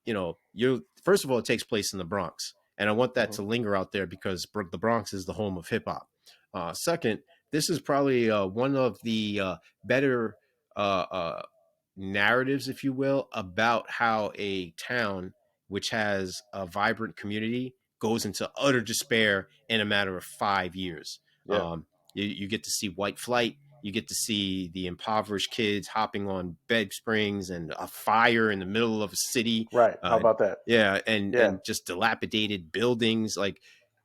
you first of all, it takes place in the Bronx, and I want that Hmm. to linger out there because the Bronx is the home of hip hop. Second, this is probably one of the better uh, uh, narratives, if you will, about how a town which has a vibrant community goes into utter despair in a matter of 5 years. Yeah. You get to see white flight. You get to see the impoverished kids hopping on bed springs and a fire in the middle of a city. Right. How Uh, about that? yeah, Yeah. and just dilapidated buildings. Like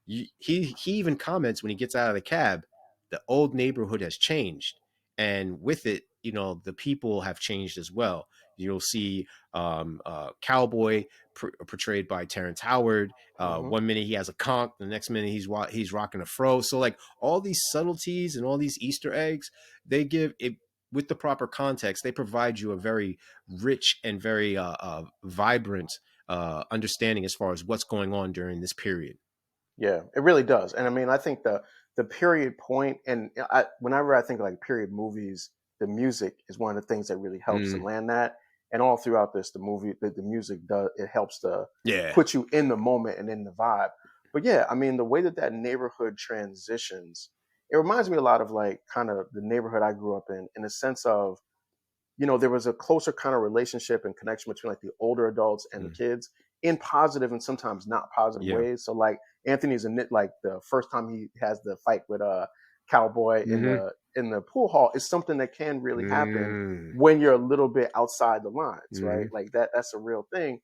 he even comments when he gets out of the cab, the old neighborhood has changed, and with it, the people have changed as well. You'll see Cowboy portrayed by Terrence Howard. Hmm. 1 minute he has a conch, the next minute he's rocking a fro. So like all these subtleties and all these Easter eggs, they give it with the proper context. They provide you a very rich and very vibrant understanding as far as what's going on during this period. Yeah, it really does. And I mean, I think the period point, and whenever I think of like period movies, the music is one of the things that really helps to Mm, land that. And all throughout this, the music does it helps to yeah. put you in the moment and in the vibe. But yeah, I mean, the way that neighborhood transitions, it reminds me a lot of like kind of the neighborhood I grew up in the sense of there was a closer kind of relationship and connection between like the older adults and the Mm, kids in positive and sometimes not positive yeah. ways. So like Anthony's a nit like the first time he has the fight with Cowboy Hmm. in the pool hall is something that can really happen Mm, when you're a little bit outside the lines, right? hmm. Like that's a real thing.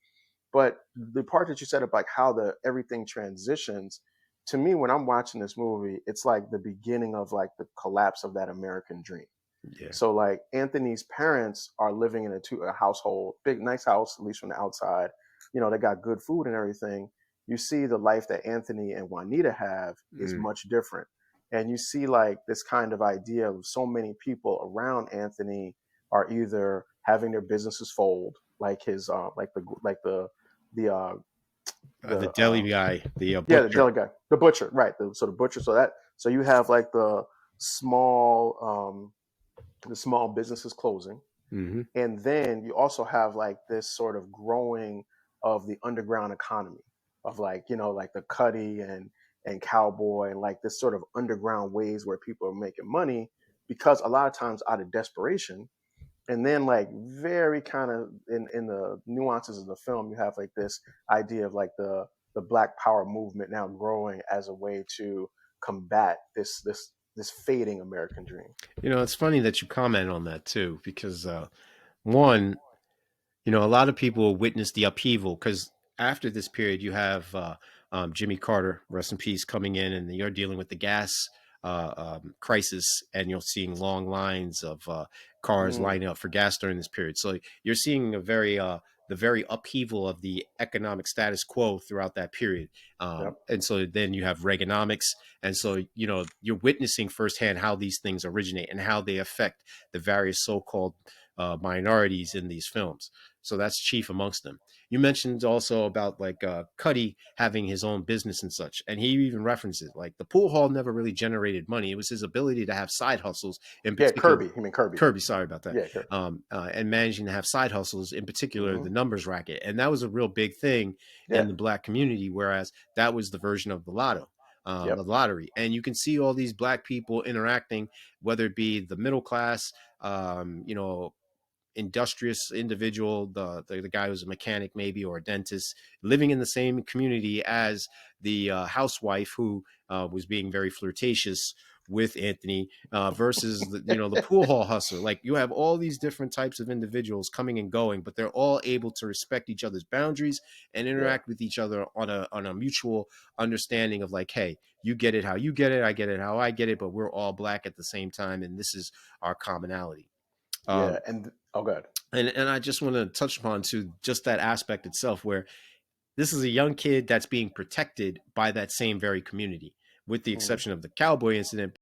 But the part that you said about like how the everything transitions, to me when I'm watching this movie, it's like the beginning of like the collapse of that American dream. Yeah. So like Anthony's parents are living in a household, big nice house, at least from the outside. They got good food and everything. You see the life that Anthony and Juanita have is Mm, much different. And you see like this kind of idea of so many people around Anthony are either having their businesses fold, like his the the the deli guy, the yeah, the butcher. deli guy, the butcher, right? So the butcher. So you have like small the small businesses closing. Hmm. And then you also have like this sort of growing of the underground economy of like, like the Cuddy and Cowboy and like this sort of underground ways where people are making money because a lot of times out of desperation. And then like very kind of in the nuances of the film, you have like this idea of like the Black Power movement now growing as a way to combat this fading American dream. It's funny that you comment on that too, because one, a lot of people witness the upheaval because after this period, you have Jimmy Carter, rest in peace, coming in, and you're dealing with the gas crisis, and you're seeing long lines of cars Mm, lining up for gas during this period. So you're seeing the very upheaval of the economic status quo throughout that period. yep. And so then you have Reaganomics. And so, you're witnessing firsthand how these things originate and how they affect the various so-called minorities in these films. So that's chief amongst them. You mentioned also about like Cuddy having his own business and such, and he even references like the pool hall never really generated money. It was his ability to have side hustles, in Yeah, particular. Kirby. You mean Kirby? Kirby, sorry about that. Yeah, Kirby. And managing to have side hustles, in particular Hmm. the numbers racket, and that was a real big thing in Yeah. the black community. Whereas that was the version of the lotto. The Yep. lottery, and you can see all these black people interacting, whether it be the middle class, industrious individual, the guy who's a mechanic maybe or a dentist, living in the same community as the housewife who was being very flirtatious with Anthony, versus the pool hall hustler. Like you have all these different types of individuals coming and going, but they're all able to respect each other's boundaries and Yeah. interact with each other on a mutual understanding of like, hey, you get it how you get it, I get it how I get it, but we're all black at the same time, and this is our commonality. Yeah. Um, And oh, good. and I just want to touch upon to just that aspect itself, where this is a young kid that's being protected by that same very community, with the Hmm. exception of the cowboy incident.